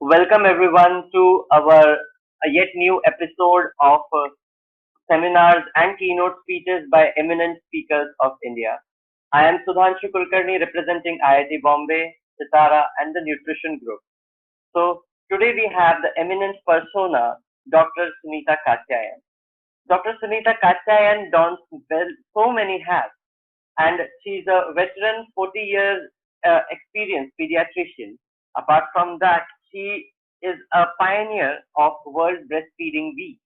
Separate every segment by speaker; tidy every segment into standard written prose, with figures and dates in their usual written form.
Speaker 1: Welcome everyone to our yet new episode of seminars and keynote speeches by eminent speakers of India. I am Sudhanshu Kulkarni representing IIT Bombay, Sitara and the Nutrition Group. So today we have the eminent persona, Dr. Sunita Katyayan. Dr. Sunita Katyayan dons so many hats, and she's a veteran 40 years experienced pediatrician. Apart from that, she is a pioneer of World Breastfeeding Week.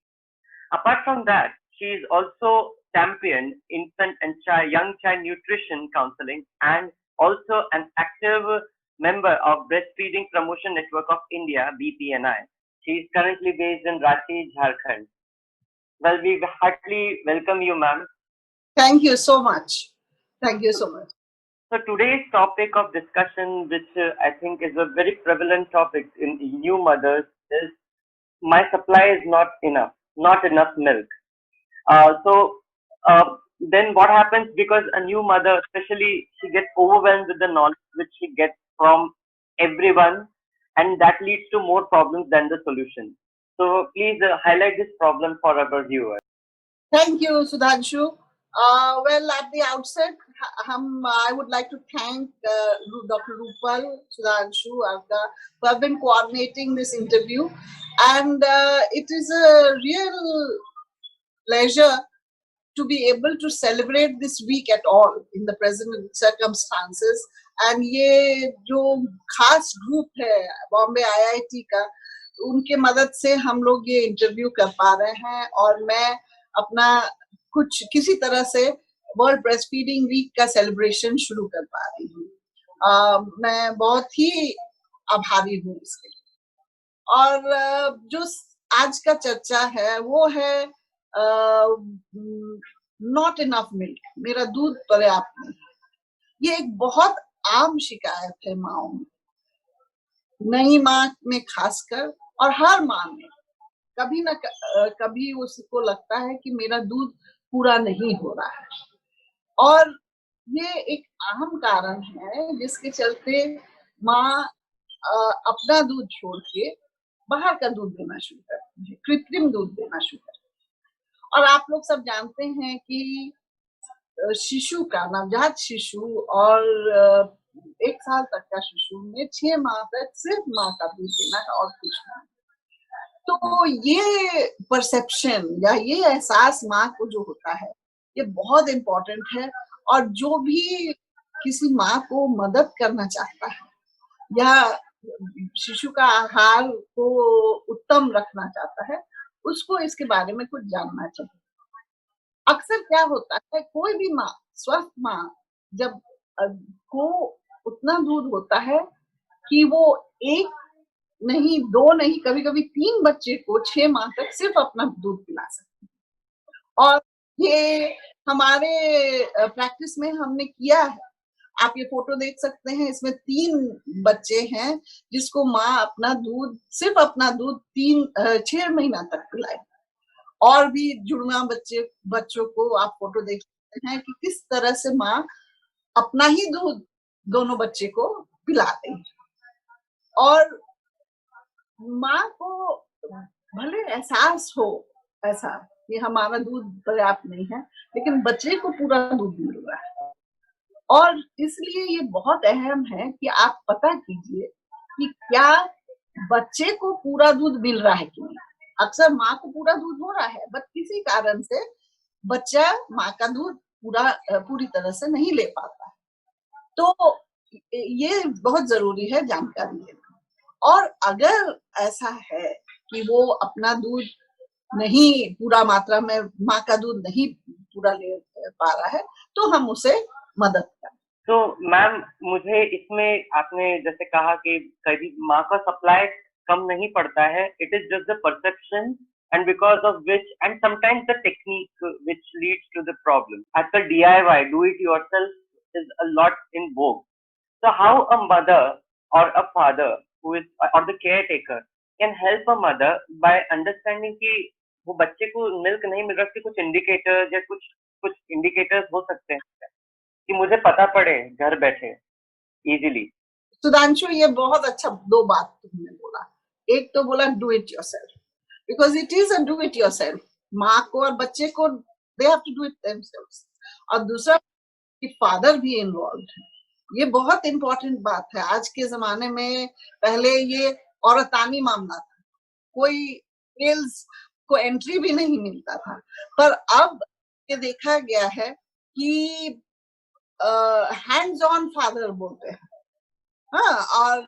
Speaker 1: Apart from that, she is also championed infant and young child nutrition counseling and also an active member of Breastfeeding Promotion Network of India, BPNI. She is currently based in Ranchi, Jharkhand. Well, we heartily welcome you, ma'am.
Speaker 2: Thank you so much. Thank you so much.
Speaker 1: So today's topic of discussion, which I think is a very prevalent topic in new mothers, is my supply is not enough milk. Then what happens, because a new mother, especially, she gets overwhelmed with the knowledge which she gets from everyone, and that leads to more problems than the solution. So please highlight this problem for our viewers.
Speaker 2: Thank you, Sudhanshu. Well, at the outset, I would like to thank Dr. Rupal, Sudhanshu, Arka, who have been coordinating this interview. And it is a real pleasure to be able to celebrate this week at all in the present circumstances. And ये जो खास group है Bombay IIT का, उनके मदद से हम लोग ये इंटरव्यू कर पा रहे हैं, और मैं अपना किसी तरह से वर्ल्ड ब्रेस्ट फीडिंग वीक का सेलिब्रेशन शुरू कर पा रही हूँ। मैं बहुत ही आभारी हूँ इसके लिए। और जो आज का चर्चा है वो है नॉट इनफ मिल्क, मेरा दूध पर्याप्त नहीं। ये एक बहुत आम शिकायत है माओ में, नई माँ में खासकर, और हर माँ में कभी ना कभी उसको लगता है कि मेरा दूध पूरा नहीं हो रहा है। और ये एक अहम कारण है जिसके चलते माँ अपना दूध छोड़ के बाहर का दूध देना शुरू करती है, कृत्रिम दूध देना शुरू करती है। और आप लोग सब जानते हैं कि शिशु का, नवजात शिशु और 1 साल तक का शिशु में 6 माह तक सिर्फ माँ का दूध देना है और कुछ नहीं। तो ये परसेप्शन या ये एहसास माँ को जो होता है, ये बहुत इम्पोर्टेंट है। और जो भी किसी माँ को मदद करना चाहता है या शिशु का आहार को उत्तम रखना चाहता है, उसको इसके बारे में कुछ जानना चाहिए। अक्सर क्या होता है, कोई भी माँ, स्वस्थ माँ, जब को उतना दूध होता है कि वो 1 नहीं, 2 नहीं, कभी कभी 3 बच्चे को 6 माह तक सिर्फ अपना दूध पिला सकती है। और ये हमारे प्रैक्टिस में हमने किया है। आप ये फोटो देख सकते हैं, इसमें 3 बच्चे हैं जिसको माँ अपना दूध, सिर्फ अपना दूध 6 महीना तक पिलाए। और भी जुड़वा बच्चों को आप फोटो देख सकते हैं कि किस तरह से माँ अपना ही दूध दोनों बच्चे को पिला रही है। और माँ को भले एहसास हो ऐसा कि हमारा दूध पर्याप्त नहीं है, लेकिन बच्चे को पूरा दूध मिल रहा है। और इसलिए ये बहुत अहम है कि आप पता कीजिए कि क्या बच्चे को पूरा दूध मिल रहा है कि नहीं। अक्सर माँ को पूरा दूध हो रहा है, बट किसी कारण से बच्चा माँ का दूध पूरी तरह से नहीं ले पाता है। तो ये बहुत जरूरी है जानकारी लेना। और अगर ऐसा है कि वो अपना दूध नहीं, पूरा मात्रा में माँ का दूध नहीं पूरा ले पा रहा है, तो हम उसे मदद करें।
Speaker 1: तो मैम, मुझे इसमें आपने जैसे कहा कि कभी माँ का सप्लाई कम नहीं पड़ता है, it is just the perception and because of which, and sometimes the technique which leads to the problem. As per DIY, do it yourself is a lot in vogue. So how a mother or a father who is, or the caretaker, can help a mother by understanding कि वो बच्चे को milk नहीं मिल रहा, उसके कुछ indicators या कुछ इंडिकेटर्स हो सकते हैं कि मुझे पता पड़े घर बैठे इजीली।
Speaker 2: सुधांशु, ये बहुत अच्छा 2 बात तुमने बोला। एक तो बोला do it yourself, because it is a do it yourself. माँ को और बच्चे को they have to do it themselves. और दूसरा कि फादर भी इन्वॉल्व है। ये बहुत इंपॉर्टेंट बात है आज के जमाने में। पहले ये औरतानी मामला था, कोई मेल्स को एंट्री भी नहीं मिलता था, पर अब ये देखा गया है कि हैंड्स ऑन फादर बोलते हैं। हाँ,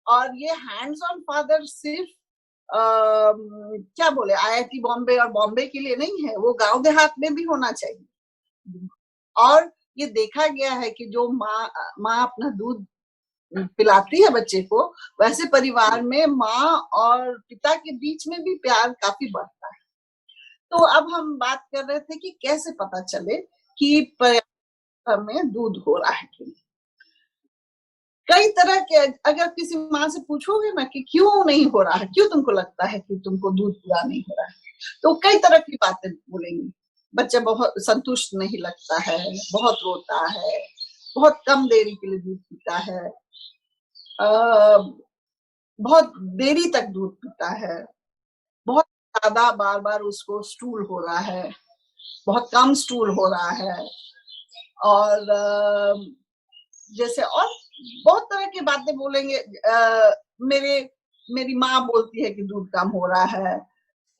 Speaker 2: और ये हैंड्स ऑन फादर सिर्फ क्या बोले IIT बॉम्बे और बॉम्बे के लिए नहीं है, वो गांव देहात में भी होना चाहिए। और ये देखा गया है कि जो माँ अपना दूध पिलाती है बच्चे को, वैसे परिवार में माँ और पिता के बीच में भी प्यार काफी बढ़ता है। तो अब हम बात कर रहे थे कि कैसे पता चले कि परिवार में दूध हो रहा है कि नहीं। कई तरह के, अगर किसी माँ से पूछोगे ना कि क्यों नहीं हो रहा है, क्यों तुमको लगता है कि तुमको दूध पूरा नहीं हो रहा है, तो कई तरह की बातें बोलेंगी। बच्चा बहुत संतुष्ट नहीं लगता है, बहुत रोता है, बहुत कम देरी के लिए दूध पीता है, बहुत देरी तक दूध पीता है, बहुत ज्यादा बार बार उसको स्टूल हो रहा है, बहुत कम स्टूल हो रहा है, और जैसे और बहुत तरह की बातें बोलेंगे। मेरी माँ बोलती है कि दूध कम हो रहा है,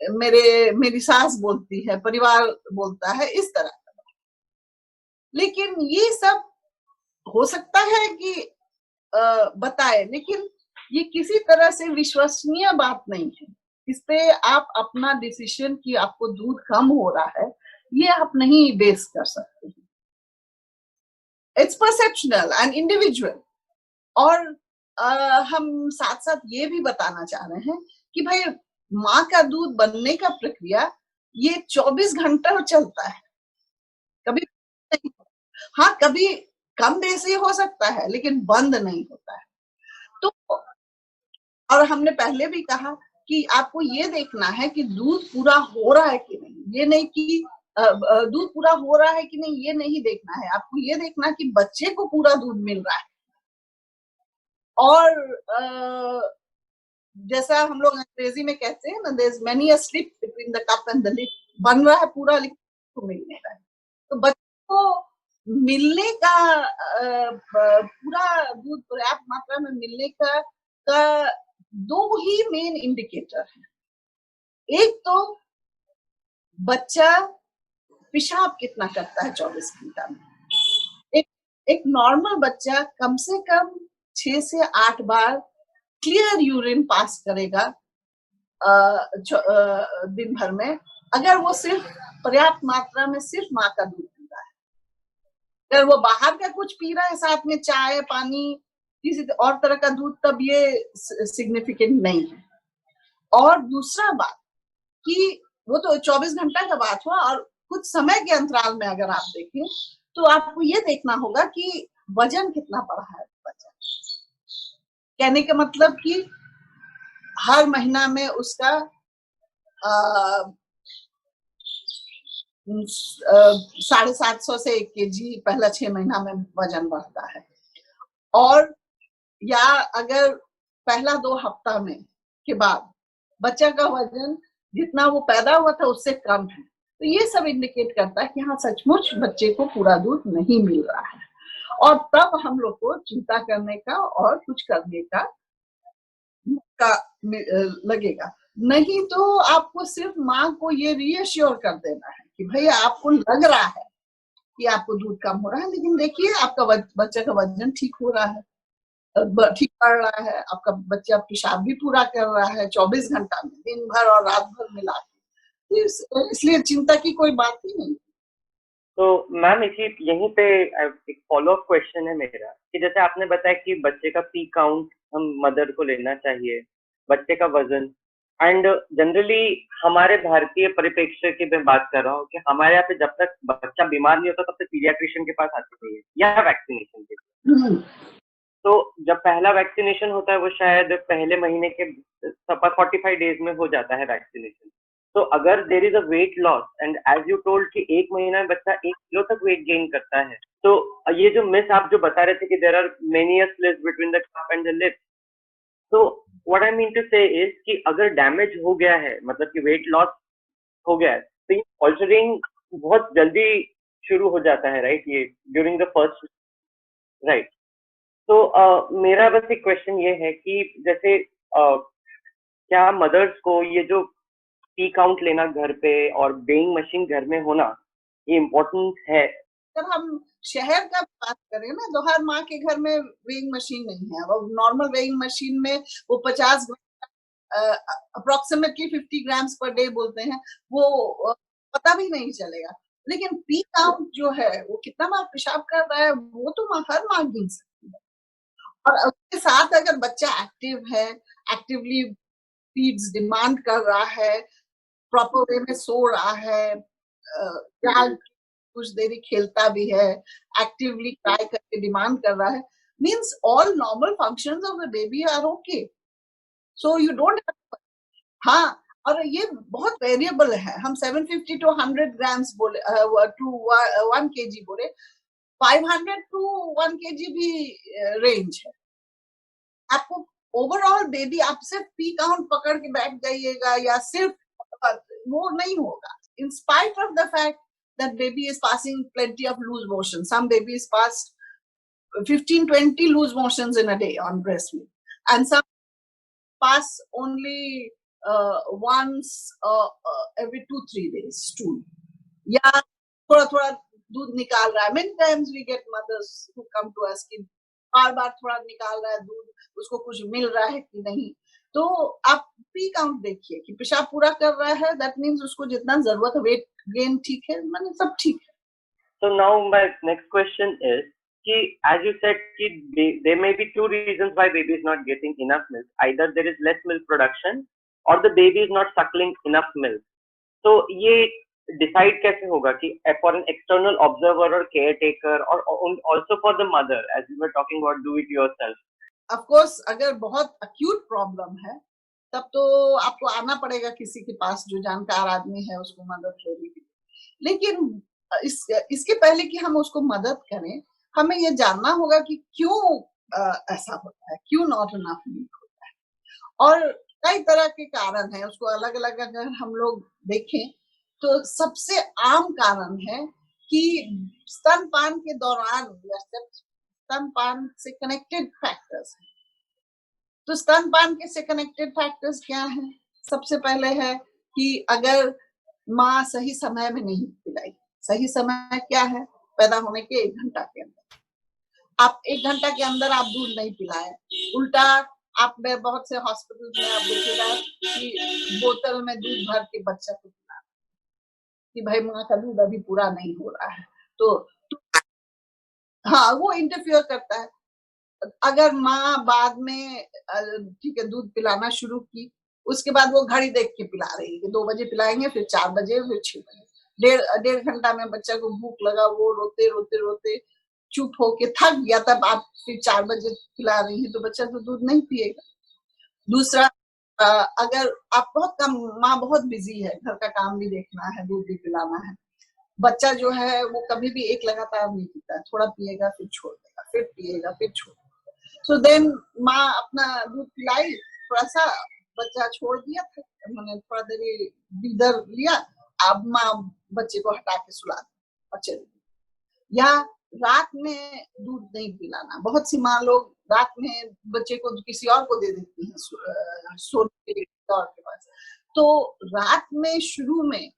Speaker 2: मेरी सास बोलती है, परिवार बोलता है, इस तरह। लेकिन ये सब हो सकता है कि बताए, लेकिन ये किसी तरह से विश्वसनीय बात नहीं है। इस पे आप अपना डिसीजन कि आपको दूध कम हो रहा है, ये आप नहीं बेस कर सकते। It's perceptual and individual. और हम साथ साथ ये भी बताना चाह रहे हैं कि भाई माँ का दूध बनने का प्रक्रिया ये 24 घंटा चलता है, कभी नहीं। हाँ, कभी कम बेसी हो सकता है, लेकिन बंद नहीं होता है। तो और हमने पहले भी कहा कि आपको ये देखना है कि दूध पूरा हो रहा है कि नहीं, ये नहीं कि दूध पूरा हो रहा है कि नहीं, ये नहीं देखना है। आपको ये देखना कि बच्चे को पूरा दूध मिल रहा है। और जैसा हम लोग अंग्रेजी में कहते हैं ना, there is many a slip between the cup and the lip. बन रहा है पूरा, लेकिन तो मिल नहीं रहा है। तो बच्चे को मिलने का पूरा दूध पर्याप्त मात्रा में मिलने का दो ही मेन इंडिकेटर है। एक तो बच्चा पेशाब कितना करता है 24 घंटा में। एक नॉर्मल बच्चा कम से कम 6 से 8 बार क्लियर यूरिन पास करेगा दिन भर में, अगर वो सिर्फ पर्याप्त मात्रा में सिर्फ माँ का दूध पी रहा है। अगर वो बाहर का कुछ पी रहा है साथ में, चाय पानी किसी और तरह का दूध, तब ये सिग्निफिकेंट नहीं है। और दूसरा बात कि वो तो 24 घंटा का बात हुआ, और कुछ समय के अंतराल में अगर आप देखें तो आपको ये देखना होगा कि वजन कितना बढ़ा है बच्चा। कहने का मतलब कि हर महीना में उसका 750 से 1 kg पहला 6 महीना में वजन बढ़ता है। और या अगर पहला 2 हफ्ता में के बाद बच्चा का वजन जितना वो पैदा हुआ था उससे कम है, तो ये सब इंडिकेट करता है कि हाँ, सचमुच बच्चे को पूरा दूध नहीं मिल रहा है। और तब हम लोग को चिंता करने का और कुछ करने का लगेगा। नहीं तो आपको सिर्फ माँ को ये रीअश्योर कर देना है कि भैया आपको लग रहा है कि आपको दूध कम हो रहा है, लेकिन देखिए आपका बच्चे का वजन ठीक हो रहा है, ठीक बढ़ रहा है, आपका बच्चा पेशाब भी पूरा कर रहा है 24 घंटा में, दिन भर और रात भर मिला के। इसलिए चिंता की कोई बात ही नहीं।
Speaker 1: तो मैम यहीं पे एक फॉलो अप क्वेश्चन है मेरा कि जैसे आपने बताया कि बच्चे का पी काउंट हम मदर को लेना चाहिए, बच्चे का वजन, एंड जनरली हमारे भारतीय परिप्रेक्ष्य की मैं बात कर रहा हूँ कि हमारे यहाँ पे जब तक बच्चा बीमार नहीं होता तब तक पीडियाट्रिशियन के पास आना चाहिए या वैक्सीनेशन के लिए। तो जब पहला वैक्सीनेशन होता है वो शायद पहले महीने के 45 डेज में हो जाता है वैक्सीनेशन। तो अगर there is a weight loss and as you told कि 1 महीना में बच्चा 1 किलो तक वेट गेन करता है, तो ये जो मिस आप जो बता रहे थे कि there are many slips between the cup and the lips, तो what I mean to say is कि अगर डैमेज हो गया है, मतलब कि वेट लॉस हो गया है, तो ये ऑल्टरिंग बहुत जल्दी शुरू हो जाता है, राइट? ये ड्यूरिंग द फर्स्ट, राइट? तो मेरा बस एक क्वेश्चन ये है कि जैसे क्या मदर्स को ये जो पी काउंट लेना घर पे और वेइंग मशीन घर में होना, ये इम्पोर्टेंट है?
Speaker 2: जब हम शहर का बात करें ना, तो हर माँ के घर में वेइंग मशीन नहीं है। वो नॉर्मल वेइंग मशीन में वो 50 अप्रोक्सीमेटली 50 ग्राम्स पर डे बोलते हैं, वो पता भी नहीं चलेगा। लेकिन पी काउंट जो है, वो कितना बार पेशाब कर रहा है, वो तो हर माँ गिन सकती है। और उसके साथ अगर बच्चा एक्टिव है, एक्टिवली फीड्स डिमांड कर रहा है, प्रॉपर वे में सो रहा है, कुछ देरी खेलता भी है, एक्टिवली ट्राई करके डिमांड कर रहा है, means all normal functions of the baby are okay. So you don't have, हाँ, और ये बहुत वेरिएबल है। हम 750 टू 100 ग्राम्स बोले, टू 1 केजी बोले, 500 टू 1 केजी भी रेंज है। आपको ओवरऑल बेबी, आप सिर्फ पी काउंट पकड़ के बैठ जाइएगा या सिर्फ, वो नहीं होगा। In spite of the fact that baby is passing plenty of loose motions, some babies pass 15-20 loose motions in a day on breast milk, and some pass only once every 2-3 days stool, या थोड़ा थोड़ा दूध निकाल रहा है। Many times we get mothers who come to us कि बार बार थोड़ा निकाल रहा है दूध, उसको कुछ मिल रहा है कि नहीं। तो आप पी काउंट देखिए कि पेशाब पूरा कर रहा है, दैट मीन्स उसको जितना जरूरत है, वेट गेन ठीक है, माने सब ठीक है।
Speaker 1: So now my next question is कि as you said कि there may be two reasons why baby is not getting enough milk. Either there is less milk production or the baby is not suckling enough milk. तो ये decide कैसे होगा कि for an external observer और caretaker और also for the mother, as you were talking about do it yourself?
Speaker 2: Of course अगर बहुत acute problem है, तब तो आपको आना पड़ेगा किसी के पास जो जानकार आदमी है, उसको मदद लेने के लिए। लेकिन इसके पहले कि हम उसको मदद करें, हमें ये जानना होगा कि क्यों ऐसा होता है, क्यों नॉट इनफ मिल्क होता है। और कई तरह के कारण हैं, उसको अलग अलग अगर हम लोग देखें तो सबसे आम कारण है कि स्तनपान के दौरान या स्तनपान से कनेक्टेड फैक्टर्स हैं। तो स्तनपान के से कनेक्टेड फैक्टर्स क्या हैं? सबसे पहले है कि अगर माँ सही समय में नहीं पिलाई। सही समय क्या है? पैदा होने के 1 घंटा के अंदर। आप 1 घंटा के अंदर आप दूध नहीं पिलाए, उल्टा आप बहुत से हॉस्पिटल में आप देखिएगा कि बोतल में दूध भर के बच्चा को पिला कि भाई माँ का दूध अभी पूरा नहीं हो रहा है। तो हाँ, वो इंटरफियर करता है। अगर माँ बाद में ठीक है दूध पिलाना शुरू की, उसके बाद वो घड़ी देख के पिला रही है कि 2 बजे पिलाएंगे, फिर 4 बजे, फिर 6 बजे। डेढ़ घंटा में बच्चा को भूख लगा, वो रोते रोते रोते चुप होके थक गया, तब आप फिर 4 बजे पिला रही हैं, तो बच्चा तो दूध नहीं पिएगा। दूसरा, अगर आप बहुत कम, माँ बहुत बिजी है, घर का काम भी देखना है, दूध भी पिलाना है, बच्चा जो है वो कभी भी एक लगातार नहीं पीता, थोड़ा पिएगा फिर छोड़ देगा, फिर पिएगा फिर छोड़ देगा। सो देन माँ अपना दूध पिलाई, थोड़ा सा बच्चा छोड़ दिया, मैंने थोड़ा देर ब्रीदर लिया, अब माँ बच्चे को हटा के सुला दी और चली गई। या रात में दूध नहीं पिलाना, बहुत सी माँ लोग रात में बच्चे को किसी और को दे देती हैं सोने के पास। तो रात में शुरू में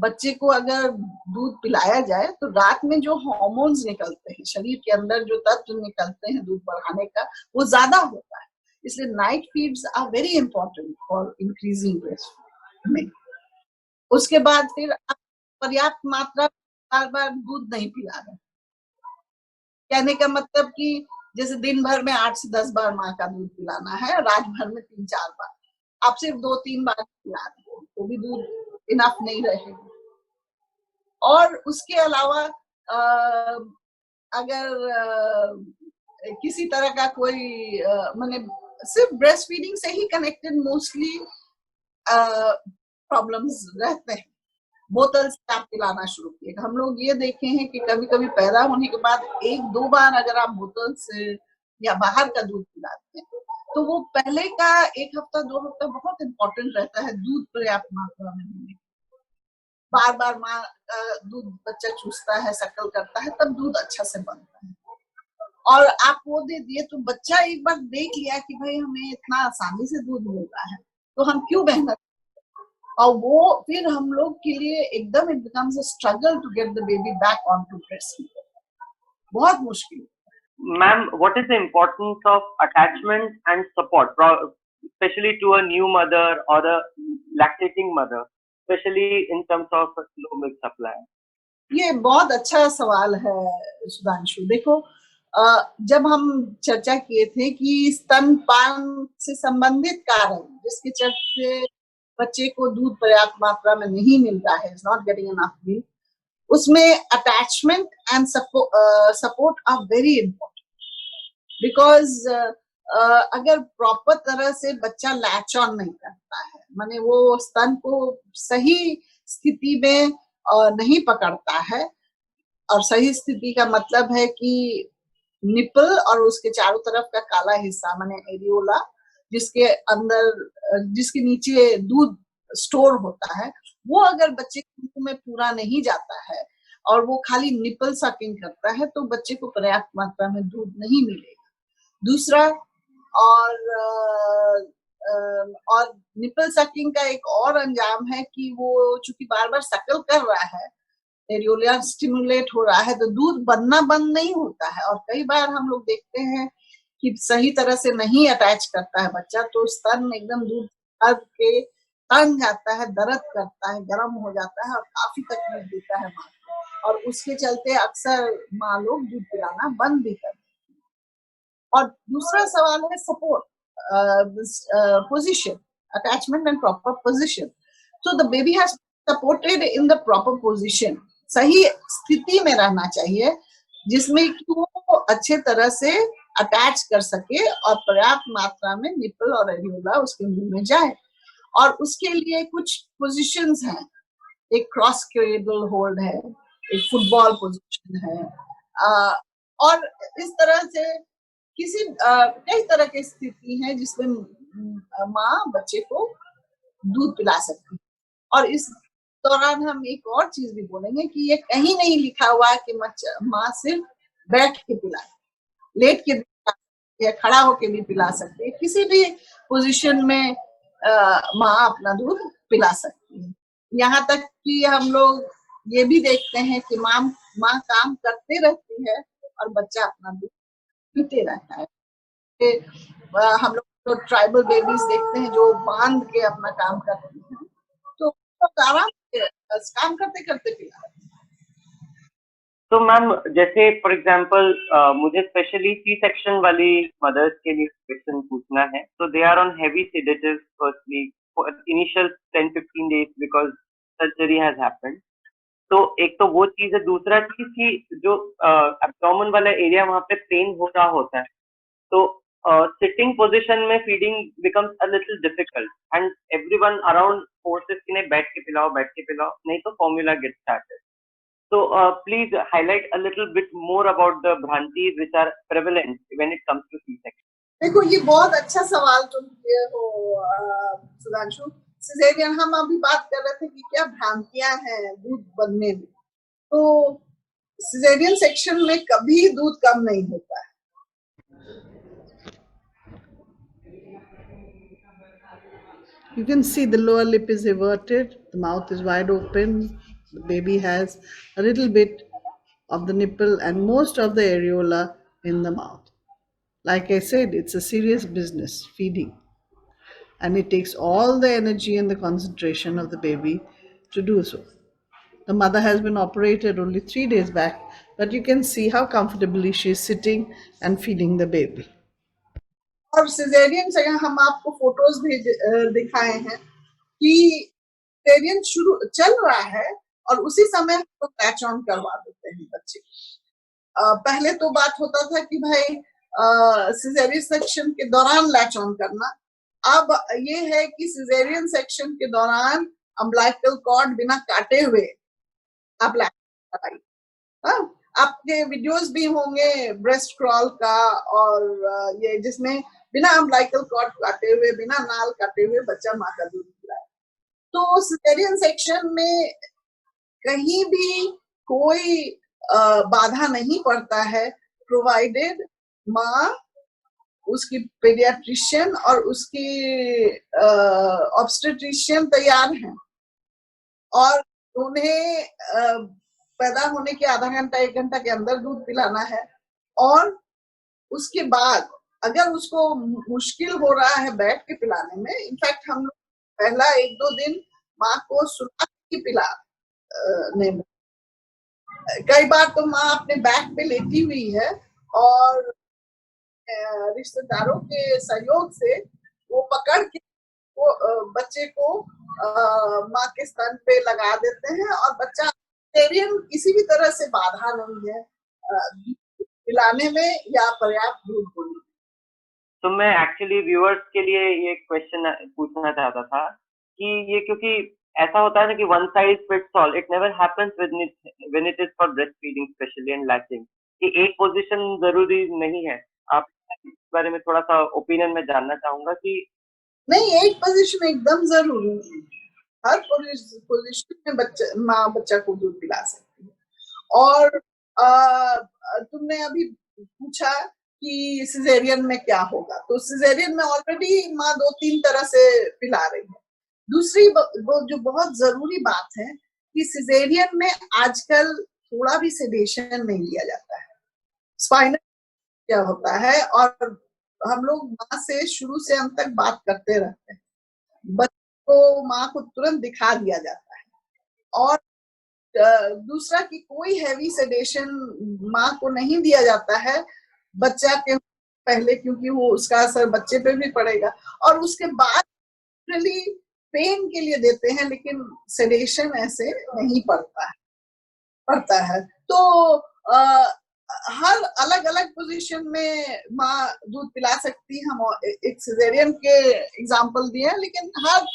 Speaker 2: बच्चे को अगर दूध पिलाया जाए, तो रात में जो हार्मोन्स निकलते हैं, शरीर के अंदर जो तत्व निकलते हैं दूध बढ़ाने का, वो ज्यादा होता है। इसलिए night feeds are very important for increasing breast milk. उसके बाद फिर आप पर्याप्त मात्रा बार बार दूध नहीं पिला रहे। कहने का मतलब कि जैसे दिन भर में 8 से 10 बार माँ का दूध पिलाना है, रात भर में 3-4 बार, आप सिर्फ 2-3 बार पिला रहे हो, तो भी दूध इनफ नहीं रहेगा। और उसके अलावा अगर किसी तरह का कोई माने सिर्फ ब्रेस्ट फीडिंग से ही कनेक्टेड मोस्टली प्रॉब्लम्स रहते हैं, बोतल से आप पिलाना शुरू किए। हम लोग ये देखे हैं कि कभी कभी पैदा होने के बाद 1-2 बार अगर आप बोतल से या बाहर का दूध पिलाते हैं, तो वो पहले का 1 हफ्ता 2 हफ्ता बहुत इम्पोर्टेंट रहता है दूध पर्याप्त मात्रा में मिलने। बार बार माँ दूध बच्चा चूसता है, शक्ल करता है, तब दूध अच्छा से बनता है। और आप वो दे दिए तो बच्चा एक बार देख लिया कि भाई हमें इतना आसानी से दूध मिल रहा है, तो हम क्यों मेहनत। और वो फिर हम लोग के लिए एकदम it becomes a struggle to get the baby back on to breast milk, बहुत मुश्किल।
Speaker 1: Ma'am, what is the importance of attachment and support, especially to a new mother or a lactating mother, especially in terms of low milk supply?
Speaker 2: ये बहुत अच्छा सवाल है सुधांशु। देखो, जब हम चर्चा किए थे कि स्तनपान से संबंधित कारण जिसके चलते बच्चे को दूध पर्याप्त मात्रा में नहीं मिल रहा है, is not getting enough milk, उसमें attachment and support are very important. Because अगर प्रॉपर तरह से बच्चा लैच ऑन नहीं करता है, माने वो स्तन को सही स्थिति में नहीं पकड़ता है, और सही स्थिति का मतलब है कि निपल और उसके चारों तरफ का काला हिस्सा माने एरियोला, जिसके अंदर जिसके नीचे दूध स्टोर होता है, वो अगर बच्चे के मुंह में पूरा नहीं जाता है और वो खाली निपल सकिंग करता है, तो बच्चे को पर्याप्त मात्रा में दूध नहीं मिलेगा। दूसरा, और निपल सकिंग का एक और अंजाम है कि वो चूंकि बार बार शकल कर रहा है, एरियोला स्टिमुलेट हो रहा है, तो दूध बनना बंद नहीं होता है। और कई बार हम लोग देखते हैं कि सही तरह से नहीं अटैच करता है बच्चा, तो स्तन एकदम दूध के तन जाता है, दर्द करता है, गर्म हो जाता है और काफी तकलीफ देता है माँ को, और उसके चलते अक्सर माँ लोग दूध पिलाना बंद भी करते हैं। और दूसरा सवाल है support, position, attachment and proper position. So the baby has supported in the proper position, सही स्थिति में रहना चाहिए जिसमें कि वो अच्छे तरह से अटैच कर सके और पर्याप्त मात्रा में निपल और एरियोला उसके मुंह में जाए। और उसके लिए कुछ पोजीशंस हैं, एक क्रॉस क्रेडल होल्ड है, एक फुटबॉल पोजीशन है, और इस तरह से कई तरह की स्थिति है जिसमें माँ बच्चे को दूध पिला सकती है। और इस दौरान हम एक और चीज भी बोलेंगे कि ये कहीं नहीं लिखा हुआ है कि माँ सिर्फ बैठ के पिलाए, लेट के या खड़ा होके भी पिला सकती है, किसी भी पोजीशन में माँ अपना दूध पिला सकती है। यहाँ तक कि हम लोग ये भी देखते हैं कि माँ काम करते रहती है और बच्चा अपना दूध पीते रहता है। हम लोग तो ट्राइबल बेबीज देखते हैं जो बांध के अपना काम करती हैं, तो आराम से काम करते करते पिला।
Speaker 1: तो मैम, जैसे फॉर एग्जांपल मुझे स्पेशली सी सेक्शन वाली मदर्स के लिए क्वेश्चन पूछना है। तो they are on heavy sedatives firstly for initial 10-15 days because surgery has happened. तो एक तो वो चीज है, दूसरा चीज कि जो एब्डोमेन वाला एरिया वहां पे पेन हो रहा होता है, तो सिटिंग पोजीशन में feeding becomes a little difficult and everyone around forces कि नहीं बैठ के पिलाओ, नहीं तो formula get started. So please highlight a little bit more about the bhrantis which are prevalent when it comes to C-section.
Speaker 2: देखो, ये बहुत अच्छा सवाल तुम किए हो सुधांशु। सिजेरियन, हम अभी बात कर रहे थे कि क्या भ्रांतियां हैं दूध बनने में। तो सिजेरियन सेक्शन में कभी दूध कम नहीं होता है। You can see the lower lip is everted, the mouth is wide open, the baby has a little bit of the nipple and most of the areola in the mouth. Like I said, it's a serious business, feeding. And it takes all the energy and the concentration of the baby to do so. The mother has been operated only 3 days back, but you can see how comfortably she is sitting and feeding the baby. और caesarean से हम आपको photos भी दिखाए हैं कि caesarean शुरू चल रहा है और उसी समय तो लैच ऑन करवा देते हैं बच्चे। पहले तो बात होता था कि भाई सिजेरियन सेक्शन के दौरान लैच ऑन करना, अब ये है कि सिजेरियन सेक्शन के दौरान अम्बिलिकल कॉर्ड बिना काटे हुए आप लैच कराइए। आपके वीडियोस भी होंगे ब्रेस्ट क्रॉल का, और ये जिसमें बिना अम्बिलिकल कॉर्ड काटे हुए, बिना नाल काटे हुए बच्चा माँ का दूध पिलाए। तो सिजेरियन सेक्शन में कहीं भी कोई बाधा नहीं पड़ता है, प्रोवाइडेड माँ, उसकी पीडियाट्रिशियन और उसकी ऑब्स्टेट्रिशियन तैयार हैं और उन्हें पैदा होने के आधा घंटा 1 घंटा के अंदर दूध पिलाना है। और उसके बाद अगर उसको मुश्किल हो रहा है बैठ के पिलाने में, इनफैक्ट हम लोग पहला 1-2 दिन माँ को सुला के पिलाने में, कई बार तो माँ अपने बैक पे लेटी हुई है और रिश्तेदारों के सहयोग से वो पकड़ के वो बच्चे को माँ के स्तन पे लगा देते हैं और बच्चा सिजेरियन किसी भी तरह से बाधा नहीं है पिलाने में या पर्याप्त दूध होने में।
Speaker 1: तो मैं एक्चुअली व्यूअर्स के लिए ये क्वेश्चन पूछना चाहता था कि ये, क्योंकि ऐसा होता है ना कि one size fits all, it never happens when it is for breast feeding specially and lactating, कि एक पोजीशन जरूरी नहीं है। आप इस बारे में थोड़ा सा ओपिनियन में जानना चाहूंगा कि
Speaker 2: नहीं, एक पोजीशन एकदम जरूरी है। हर पोजीशन में माँ बच्चा को दूध पिला सकती है। और तुमने अभी पूछा कि सिजेरियन में क्या होगा, तो सिजेरियन में ऑलरेडी माँ 2-3 तरह से पिला रही है। दूसरी वो जो बहुत जरूरी बात है कि सिजेरियन में आजकल थोड़ा भी सेडेशन नहीं लिया जाता है। स्पाइनल क्या होता है और हम लोग माँ से शुरू से अंत तक बात करते रहते हैं, बच्चे को माँ को तुरंत दिखा दिया जाता है। और दूसरा कि कोई हैवी सेडेशन माँ को नहीं दिया जाता है बच्चा के पहले, क्योंकि वो उसका असर बच्चे पे भी पड़ेगा। और उसके बाद पेन के लिए देते हैं, लेकिन सेडेशन ऐसे नहीं पड़ता है। तो हर अलग अलग पोजीशन में माँ दूध पिला सकती है। हम एक सिजेरियन के एग्जांपल दिए, लेकिन हर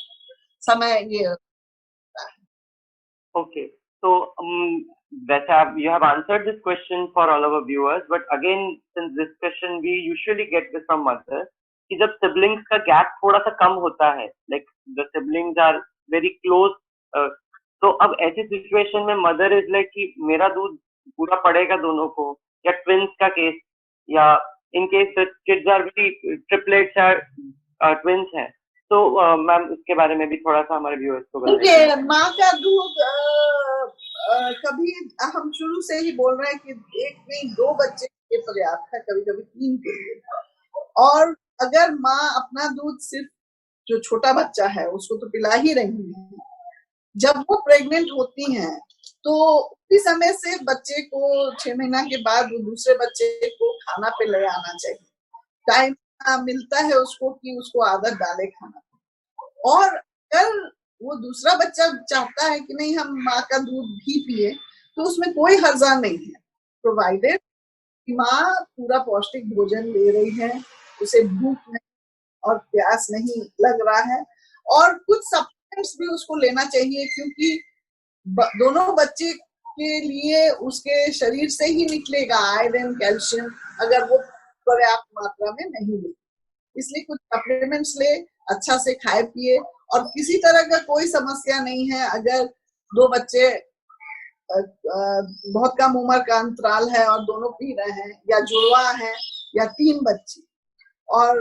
Speaker 2: समय ये
Speaker 1: okay. So वैसे आप you have answered this question for all our viewers, but again since this question we usually get this from mothers कि जब siblings का gap थोड़ा सा कम होता है, like the siblings are very close, तो अब ऐसी सिचुएशन में मदर इज लाइक कि मेरा दूध पूरा पड़ेगा दोनों को, या ट्विंस का केस, या इन केस किड्स आर भी ट्रिपलेट्स या ट्विंस हैं, तो मैम इसके बारे में भी थोड़ा सा हमारे व्यूअर्स को बताइए।
Speaker 2: माँ का दूध कभी हम शुरू से ही बोल रहे हैं कि 1 नहीं 2 बच्चे के पर्याप्त है, कभी कभी 3 के लिए। और अगर माँ अपना दूध सिर्फ जो छोटा बच्चा है उसको तो पिला ही रही है, जब वो प्रेग्नेंट होती हैं तो उसी समय से बच्चे को 6 महीना के बाद वो दूसरे बच्चे को खाना पे ले आना चाहिए। टाइम मिलता है उसको कि उसको आदत डाले खाना। और अगर वो दूसरा बच्चा चाहता है कि नहीं हम माँ का दूध भी पिए, तो उसमें कोई हर्जा नहीं है, प्रोवाइडेड माँ पूरा पौष्टिक भोजन ले रही है, उसे भूख नहीं और प्यास नहीं लग रहा है। और कुछ सप्लीमेंट्स भी उसको लेना चाहिए, क्योंकि दोनों बच्चे के लिए उसके शरीर से ही निकलेगा आयरन कैल्शियम, अगर वो पर्याप्त मात्रा में नहीं मिले। इसलिए कुछ सप्लीमेंट्स ले, अच्छा से खाए पिए। और किसी तरह का कोई समस्या नहीं है अगर 2 बच्चे बहुत कम उम्र का अंतराल है और दोनों पी रहे हैं, या जुड़वा है, या 3 बच्चे। और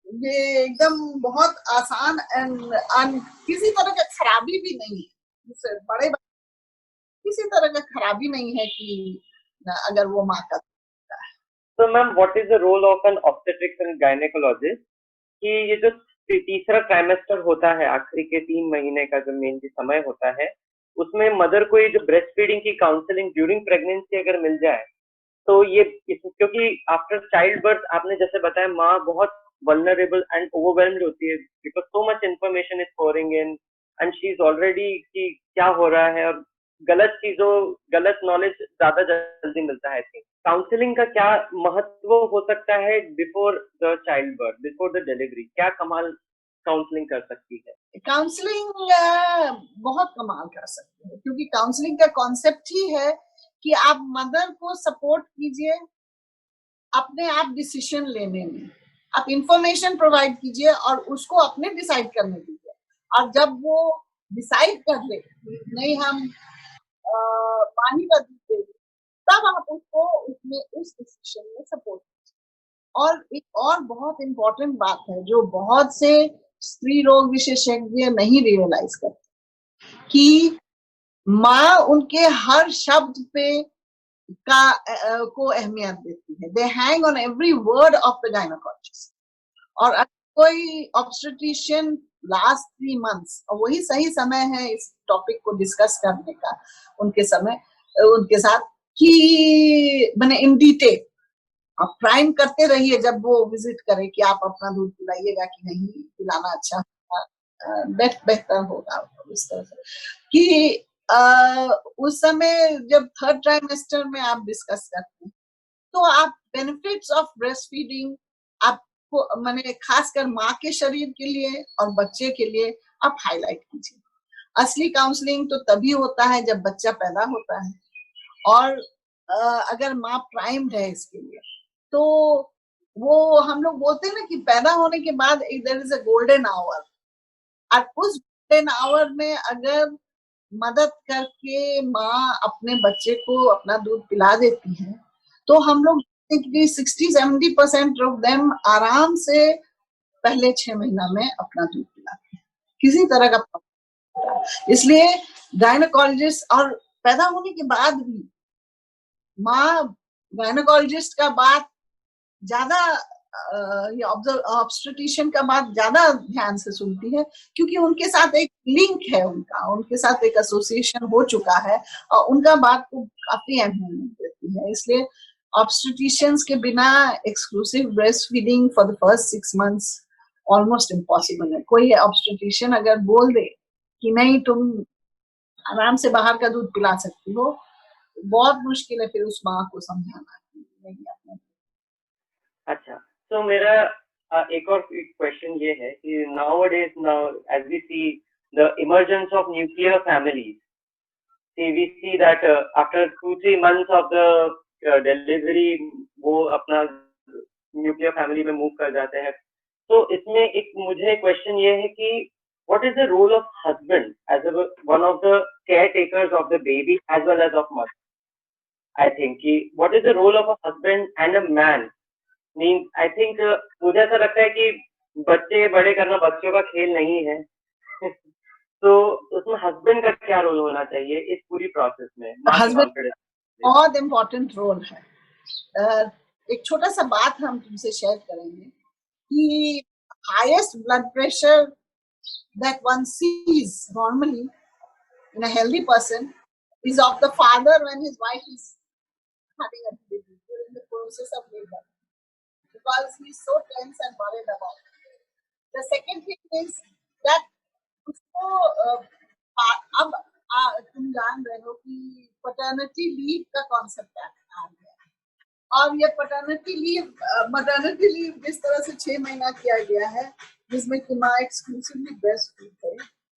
Speaker 2: ये एकदम बहुत आसान एंड किसी तरह का खराबी भी नहीं है, जैसे बड़े किसी तरह का खराबी नहीं है कि अगर वो माँ का।
Speaker 1: तो ma'am what is the role of an obstetrics and gynaecologist, कि ये जो तीसरा ट्राइमेस्टर होता है, आखिरी के 3 महीने का जो मेन समय होता है, उसमें मदर को ये जो ब्रेस्ट फीडिंग की काउंसलिंग ड्यूरिंग प्रेगनेंसी अगर मिल जाए, तो ये क्योंकि आफ्टर चाइल्ड बर्थ आपने जैसे बताया माँ बहुत वल्नरेबल एंड ओवरवेल्म्ड होती है, because so much information is pouring in and she is already कि क्या हो रहा है, और गलत नॉलेज ज्यादा जल्दी मिलता है। काउंसलिंग का क्या महत्व हो सकता है before the child birth, before the delivery, क्या कमाल काउंसलिंग कर सकती है?
Speaker 2: काउंसलिंग बहुत कमाल कर सकती है, क्योंकि काउंसलिंग का कॉन्सेप्ट ही है कि आप मदर को सपोर्ट कीजिए अपने आप डिसीजन लेने में। आप इंफॉर्मेशन प्रोवाइड कीजिए और उसको अपने डिसाइड करने दीजिए, और जब वो डिसाइड कर ले नहीं हम पानी का दूध देंगे, तब आप उसको उसमें उस डिसीजन में सपोर्ट कीजिए। और एक और बहुत इंपॉर्टेंट बात है जो बहुत से स्त्री रोग विशेषज्ञ नहीं रियलाइज करते कि माँ उनके हर शब्द पे को अहमियत देती है। दे hang on every word of the gynaecologist. और अगर कोई ऑब्स्टेट्रिशियन लास्ट 3 मंथ्स, और वही सही समय है इस टॉपिक को डिस्कस करने का उनके साथ कि मैंने इन डिटेल आप प्राइम करते रहिए जब वो विजिट करे कि आप अपना दूध पिलाइएगा कि नहीं, पिलाना अच्छा होगा, बेहतर होगा इस तरह से कि उस समय जब थर्ड ट्राइमेस्टर में आप डिस्कस करते हैं तो आप बेनिफिट्स ऑफ ब्रेस्ट फीडिंग आपको मैंने खासकर माँ के शरीर के लिए और बच्चे के लिए आप हाईलाइट कीजिए। असली काउंसलिंग तो तभी होता है जब बच्चा पैदा होता है, और अगर माँ प्राइम्ड है इसके लिए तो वो हम लोग बोलते हैं ना कि पैदा होने के बाद एक there is a golden hour, और उस गोल्डन आवर में अगर मदद करके माँ अपने बच्चे को अपना दूध पिला देती है तो हम लोग 60-70% ऑफ देम आराम से पहले 6 महीना में अपना दूध पिलाते हैं, किसी तरह का प्रॉब्लम। इसलिए गायनोकोलॉजिस्ट और पैदा होने के बाद भी माँ गायनोकोलॉजिस्ट का बात ज्यादा ये ऑब्स्टेट्रिशियन का बात ज्यादा ध्यान से सुनती है, क्योंकि उनके साथ एक लिंक है, उनके साथ एक एसोसिएशन हो चुका है और उनका बात को काफी अहमियत देती है। इसलिए ऑब्स्टेट्रिशियंस के बिना exclusive breast feeding for the first 6 months almost impossible है। कोई ऑब्स्टेट्रिशियन अगर बोल दे कि नहीं तुम आराम से बाहर का दूध पिला सकती हो, बहुत मुश्किल है फिर उस माँ को समझाना नहीं आपने।
Speaker 1: अच्छा, तो मेरा एक और क्वेश्चन ये है कि nowadays now as we see the emergence of nuclear families, we see that after 2-3 months of the delivery वो अपना न्यूक्लियर फैमिली में मूव कर जाते हैं। तो इसमें एक मुझे क्वेश्चन ये है कि what is the role of husband as one of the caretakers of the baby as well as of mother? I think कि what is the role of a husband and a man? Means I think मुझे ऐसा लगता है कि बच्चे बड़े करना बच्चों का खेल नहीं है। तो उसमें हस्बैंड का क्या रोल होना चाहिए इस पूरी प्रोसेस में?
Speaker 2: हस्बैंड बहुत इम्पोर्टेंट रोल है। एक छोटा सा बात हम तुमसे शेयर करेंगे कि highest blood pressure that one sees normally in a healthy person is of the father when his wife is having a baby during the process of labor, because he is so tense and worried about it. The second thing is that उसको अब तुम जान रहे हो कि paternity leave का concept आ गया है, और ये पैटर्निटी लीव मटर्निटी लीव जिस तरह से 6 महीना किया गया है जिसमें कि माँ एक्सक्लूसिवली ब्रेस्ट फीड है,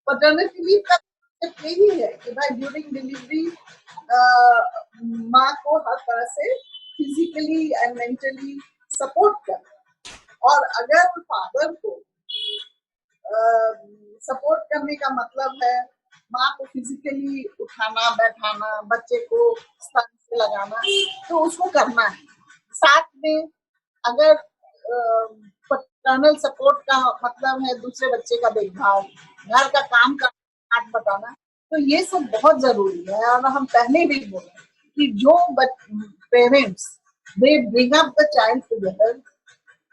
Speaker 2: पैटर्निटी लीव का कॉन्सेप्ट यही है कि भाई ड्यूरिंग डिलीवरी माँ को हर तरह से फिजिकली एंड मेंटली सपोर्ट कर, और अगर फादर को सपोर्ट करने का मतलब है माँ को फिजिकली उठाना बैठाना, बच्चे को स्तन से लगाना, तो उसको करना है। साथ में अगर पैटर्नल सपोर्ट का मतलब है दूसरे बच्चे का देखभाल, घर का काम का हाथ बताना, तो ये सब बहुत जरूरी है। और हम पहले भी बोले कि जो parents they bring up the child together,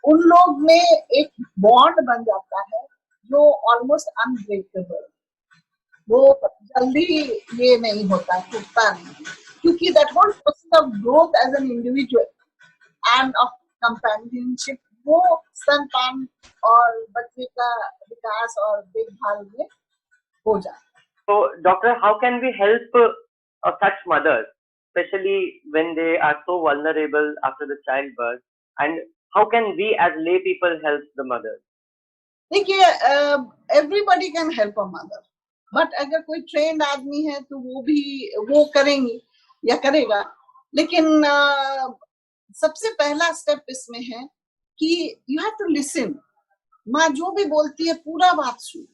Speaker 2: उन लोग में एक बॉन्ड बन जाता है जो ऑलमोस्ट अनब्रेकेबल, वो जल्दी ये नहीं होता, टूटता नहीं, क्योंकि that whole process of growth as an individual and of companionship वो स्तनपान और बच्चे का विकास और देखभाल में हो जाता है।
Speaker 1: So, doctor, how can we help such mothers, especially when they are so vulnerable after the childbirth, and how can we as lay people help the mothers?
Speaker 2: देखिए, everybody can help a mother, but अगर कोई trend आदमी है तो वो करेंगे या करेगा, लेकिन सबसे पहला स्टेप इसमें है कि यू हैव टू लिसन। माँ जो भी बोलती है पूरा बात सुन।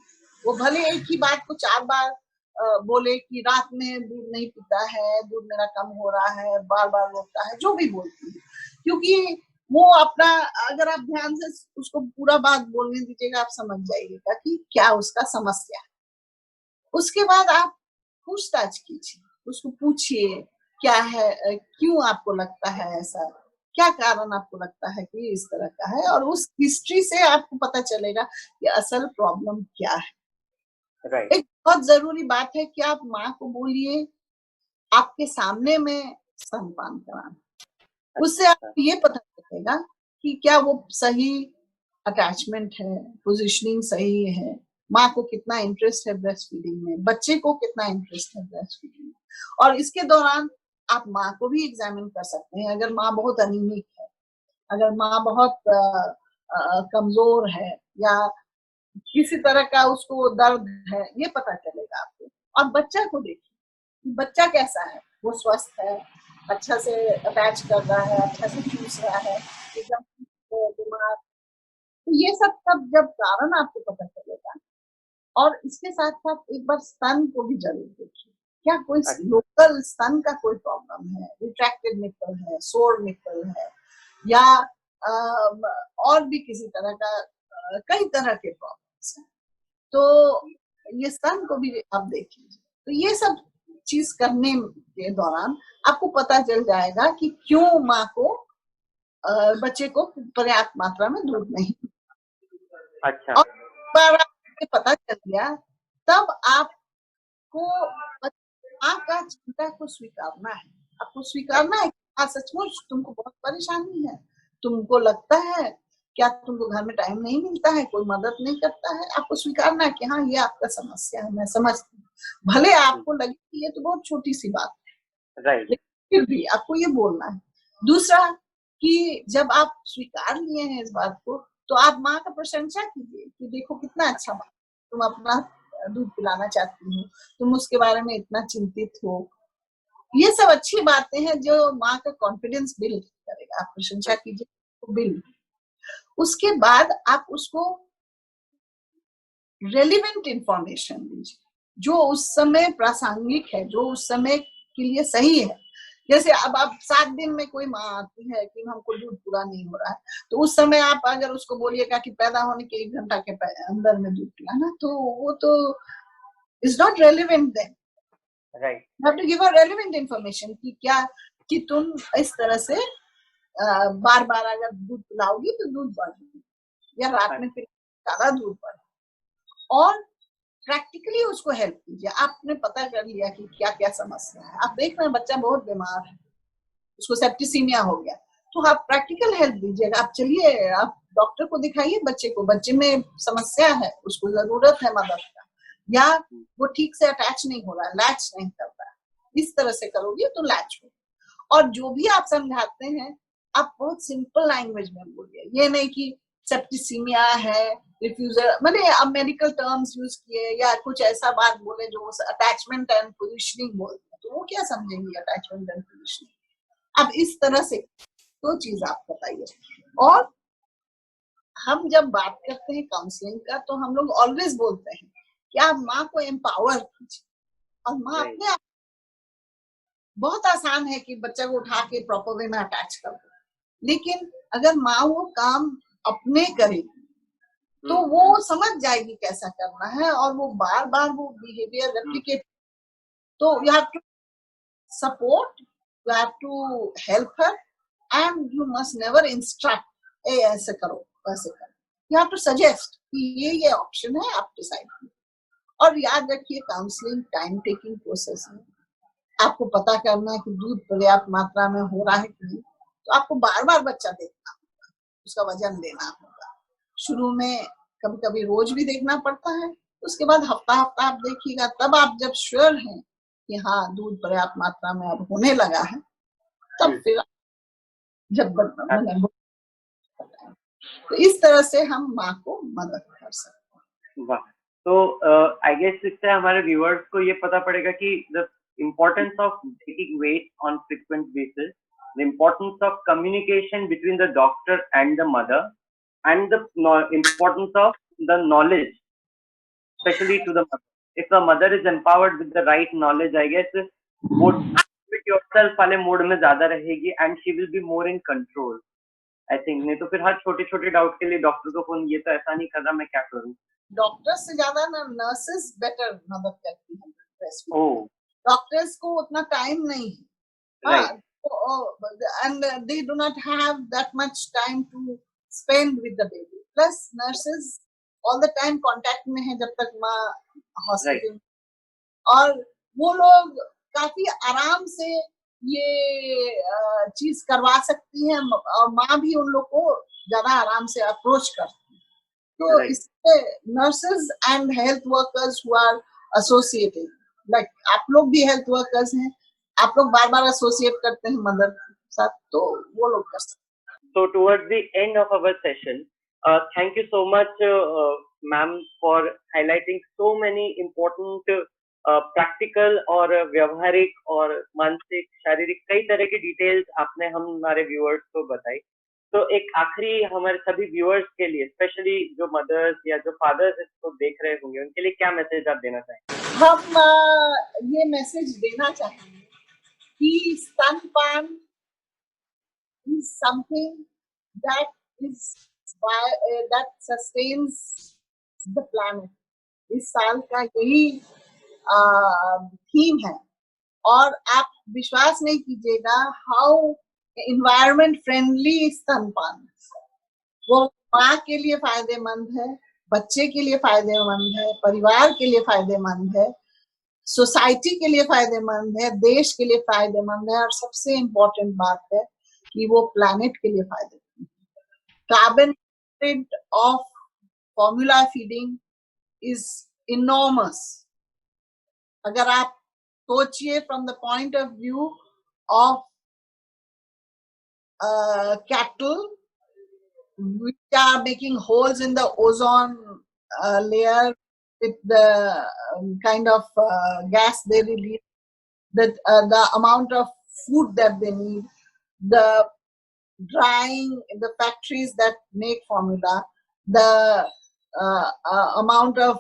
Speaker 2: वो भले एक ही बात को 4 बार बोले कि रात में दूध नहीं पीता है, दूध मेरा कम हो रहा है, बार-बार रोता है, जो भी बोलती है, क्योंकि वो अपना, अगर आप ध्यान से उसको पूरा बात बोलने दीजिएगा, आप समझ जाइएगा कि क्या उसका समस्या है। उसके बाद आप पूछताछ कीजिए, उसको पूछिए क्या है, क्यों आपको लगता है ऐसा, क्या कारण आपको लगता है कि इस तरह का है, और उस हिस्ट्री से आपको पता चलेगा कि असल प्रॉब्लम क्या है।
Speaker 1: राइट।
Speaker 2: एक बहुत जरूरी बात है कि आप माँ को बोलिए आपके सामने में स्तनपान कराना। उससे आपको ये पता चलेगा कि क्या वो सही अटैचमेंट है, पोजीशनिंग सही है, माँ को कितना इंटरेस्ट है ब्रेस्ट फीडिंग में, बच्चे को कितना इंटरेस्ट है ब्रेस्ट फीडिंग में। और इसके दौरान आप माँ को भी एग्जामिन कर सकते हैं। अगर माँ बहुत अनीमिक है, अगर माँ बहुत कमजोर है, या किसी तरह का उसको दर्द है, ये पता चलेगा आपको। और बच्चा को देखिए, बच्चा कैसा है, वो स्वस्थ है, अच्छा से अटैच कर रहा है, अच्छा से चूस रहा है, एकदम बीमार। तो ये सब जब कारण आपको पता चलेगा। और इसके साथ साथ एक बार स्तन को भी जरूर देखिए, क्या कोई लोकल स्तन का कोई प्रॉब्लम है, रिट्रैक्टेड निपल है, सोर निपल है, या और भी किसी तरह का, कई तरह के प्रॉब्लम्स हैं। तो ये स्तन को भी आप देख लीजिए। तो ये सब चीज करने के दौरान आपको पता चल जाएगा कि क्यों माँ को बच्चे को पर्याप्त मात्रा में दूध नहीं।
Speaker 1: अच्छा।
Speaker 2: और बार आपको पता चल गया, तब आपको माँ का चिंता को स्वीकारना है। आपको स्वीकारना है कि हाँ सचमुच तुमको बहुत परेशानी है, तुमको लगता है, क्या तुमको घर में टाइम नहीं मिलता है, कोई मदद नहीं करता है। आपको स्वीकारना है कि हाँ ये आपका समस्या है, मैं समझती हूँ। भले आपको लगे कि ये तो बहुत छोटी सी बात है,
Speaker 1: राइट।
Speaker 2: लेकिन फिर भी आपको ये बोलना है। दूसरा कि जब आप स्वीकार लिए हैं इस बात को, तो आप माँ का प्रशंसा कीजिए कि देखो कितना अच्छा बात, तुम अपना दूध पिलाना चाहती हो, तुम उसके बारे में इतना चिंतित हो। ये सब अच्छी बातें हैं जो माँ का कॉन्फिडेंस बिल्ड करेगा। आप प्रशंसा कीजिए, तो बिल्ड। उसके बाद आप उसको रेलिवेंट इंफॉर्मेशन दीजिए, जो उस समय प्रासंगिक है, जो उस समय के लिए सही है। जैसे अब आप 7 दिन में कोई माँ आती है कि हमको दूध पूरा नहीं हो रहा है, तो उस समय आप अगर उसको बोलिएगा कि पैदा होने के 1 घंटा के अंदर में दूध पिलाना, तो वो तो is not relevant then.
Speaker 1: Right.
Speaker 2: You have to give her relevant information कि क्या, कि तुम इस तरह से बार बार अगर दूध पिलाओगी तो दूध बढ़ेगी, या रात में फिर ज्यादा दूध बढ़े। और प्रैक्टिकली उसको हेल्प कीजिए। आपने पता कर लिया कि क्या क्या समस्या है, आप देख रहे हैं बच्चा बहुत बीमार है, उसको सेप्टिसीमिया हो गया, तो आप प्रैक्टिकल हेल्प दीजिएगा। आप चलिए, आप डॉक्टर को दिखाइए बच्चे को, बच्चे में समस्या है, उसको जरूरत है मदद का, या वो ठीक से अटैच नहीं हो रहा है, लैच नहीं कर रहा है। इस तरह से करोगे तो लैच हो। और जो भी आप समझाते हैं, आप बहुत सिंपल लैंग्वेज में बोलिए। ये नहीं कि सेप्टिसीमिया है, रिफ्यूजल, मतलब आप मेडिकल टर्म्स यूज किए या कुछ ऐसा बात बोले जो अटैचमेंट एंड पोजिशनिंग बोलते हैं, तो वो क्या समझेंगे अटैचमेंट एंड पोजिशनिंग। अब इस तरह से दो चीज आप बताइए। और हम जब बात करते हैं काउंसलिंग का, तो हम लोग ऑलवेज बोलते हैं कि आप माँ को एम्पावर कीजिए, और माँ अपने आप। बहुत आसान है कि बच्चा को उठा के प्रॉपर वे में अटैच कर दो, लेकिन अगर माँ वो काम अपने करेगी तो वो समझ जाएगी कैसा करना है, और वो बार बार वो बिहेवियर रेप्लिकेट। तो you have to support, you have to help her, and you must never instruct a ऐसे करो वैसे करो। यू हैव टू सजेस्ट कि ये ऑप्शन है, आप डिसाइड करो। और याद रखिए काउंसलिंग टाइम टेकिंग प्रोसेस है। आपको पता करना है कि दूध पर्याप्त मात्रा में हो रहा है कि नहीं, तो आपको बार बार बच्चा देखना होगा, उसका वजन लेना होगा। शुरू में कभी कभी रोज भी देखना पड़ता है, उसके बाद हफ्ता हफ्ता आप देखिएगा। तब आप जब श्योर हैं कि हाँ दूध पर्याप्त मात्रा में अब होने लगा है, तब फिर जब तो इस तरह से हम माँ को मदद कर सकते हैं।
Speaker 1: वाह। तो आई गेस इससे हमारे व्यूअर्स को ये पता पड़ेगा कि the importance of taking weight on frequent basis the importance of communication between the doctor and the mother, and the importance of the knowledge, especially to the mother. If the mother is empowered with the right knowledge, I guess would with yourself वाले mode में ज्यादा रहेगी, and she will be more in control. I think नहीं तो फिर हर छोटे छोटे doubt के लिए डॉक्टर को फोन, ये तो ऐसा नहीं कर रहा, मैं क्या करूँ.
Speaker 2: डॉक्टर से ज्यादा ना नर्सेस बेटर मदद करती हैं breastfeeding.
Speaker 1: Oh,
Speaker 2: डॉक्टर्स को उतना टाइम नहीं है.
Speaker 1: right,
Speaker 2: And they do not have that much time to spend with the baby. Plus nurses all the time contact में है जब तक माँ हॉस्पिटल. और वो लोग काफी आराम से ये चीज करवा सकती हैं, और माँ भी उन लोग को ज्यादा आराम से अप्रोच करती है. तो इससे nurses and health workers who are associated, like आप लोग भी हेल्थ वर्कर्स हैं, आप लोग बार बार एसोसिएट करते हैं मदर के साथ, तो वो लोग कर सकते हैं.
Speaker 1: So towards the end of our session, thank you so much, ma'am, for highlighting so many important practical और व्यवहारिक और मानसिक शारीरिक कई तरह की डिटेल्स आपने हमारे व्यूअर्स को बताई. तो एक आखिरी हमारे सभी व्यूअर्स के लिए, स्पेशली जो मदर्स या जो फादर्स इसको देख रहे होंगे, उनके लिए क्या मैसेज आप देना चाहेंगे?
Speaker 2: हम ये मैसेज देना चाहेंगे कि स्तनपान is something that sustains the planet. इस साल का यही थीम है, और आप विश्वास नहीं कीजिएगा हाउ एनवायरमेंट फ्रेंडली स्तनपान. वो माँ के लिए फायदेमंद है, बच्चे के लिए फायदेमंद है, परिवार के लिए फायदेमंद है, सोसाइटी के लिए फायदेमंद है, देश के लिए फायदेमंद है, और सबसे इम्पोर्टेंट बात है कि वो प्लैनेट के लिए फायदेमंद है. Carbon footprint of formula feeding is enormous. अगर आप सोचिए from the point of view of cattle which are making holes in the ozone layer with the kind of gas they release, the amount of food that they need, the drying in the factories that make formula, the amount of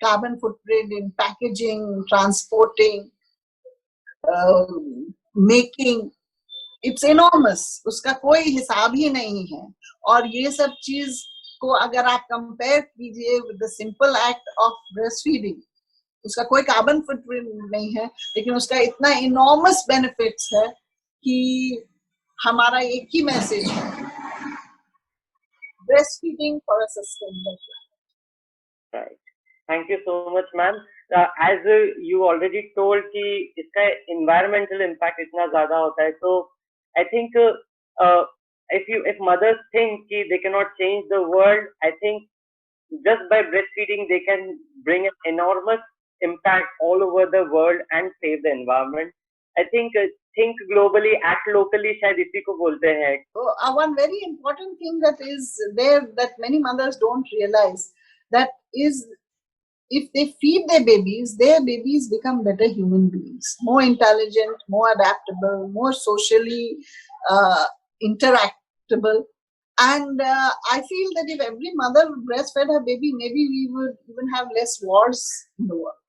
Speaker 2: carbon footprint in packaging, transporting, making, it's enormous. उसका कोई हिसाब ही नहीं है. और ये सब चीज को अगर आप कंपेयर कीजिए with the simple act of breast feeding, उसका कोई कार्बन फुटप्रिंट नहीं है, लेकिन उसका इतना इनॉर्मस बेनिफिट्स है कि हमारा एक ही मैसेज है, breast feeding for a sustainable planet.
Speaker 1: Right, thank you so much ma'am. As you already told कि इसका एनवायरमेंटल इम्पैक्ट इतना ज्यादा होता है, तो I think if mothers think कि they cannot change the world, I think just by breastfeeding they can bring an enormous impact all over the world and save the environment. I think think globally, act locally, शायद इसी को बोलते हैं.
Speaker 2: So one very important thing that is there that many mothers don't realize, that is, if they feed their babies become better human beings, more intelligent, more adaptable, more socially interactable. And I feel that if every mother breastfed her baby, maybe we would even have less wars in the world.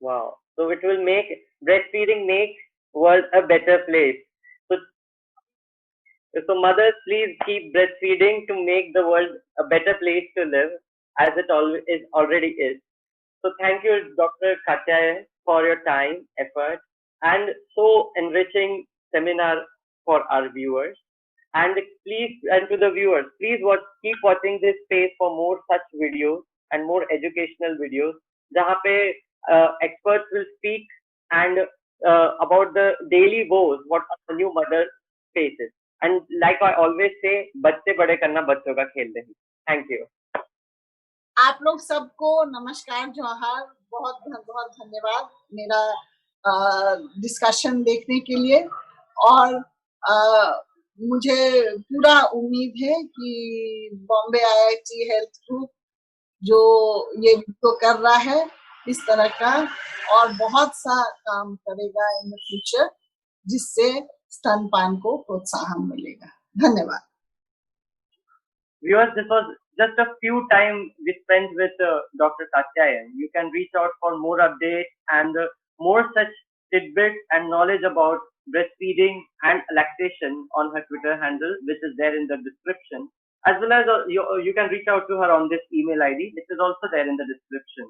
Speaker 1: Wow. So it will make breastfeeding make world a better place. So mothers, please keep breastfeeding to make the world a better place to live, as it already is. So thank you, Dr. Katyayan, for your time, effort, and so enriching seminar for our viewers. And please, and to the viewers, please keep watching this space for more such videos and more educational videos, जहाँ पे experts will speak and about the daily woes what a new mother faces. And like I always say, बच्चे बड़े करना बच्चों का खेल नहीं. Thank you.
Speaker 2: आप लोग सबको नमस्कार, जोहार, बहुत बहुत धन्यवाद मेरा डिस्कशन देखने के लिए. और मुझे पूरा उम्मीद है कि बॉम्बे IIT हेल्थ ग्रुप जो ये वीडियो कर रहा है इस तरह का और बहुत सा काम करेगा इन द फ्यूचर, जिससे स्तनपान को प्रोत्साहन मिलेगा। धन्यवाद।
Speaker 1: Viewers, this was just a few time we spent with Dr. Satyayan. You can reach out for more updates and more such tidbits and knowledge about breastfeeding and lactation on her Twitter handle, which is there in the description. As well as you can reach out to her on this email ID, which is also there in the description.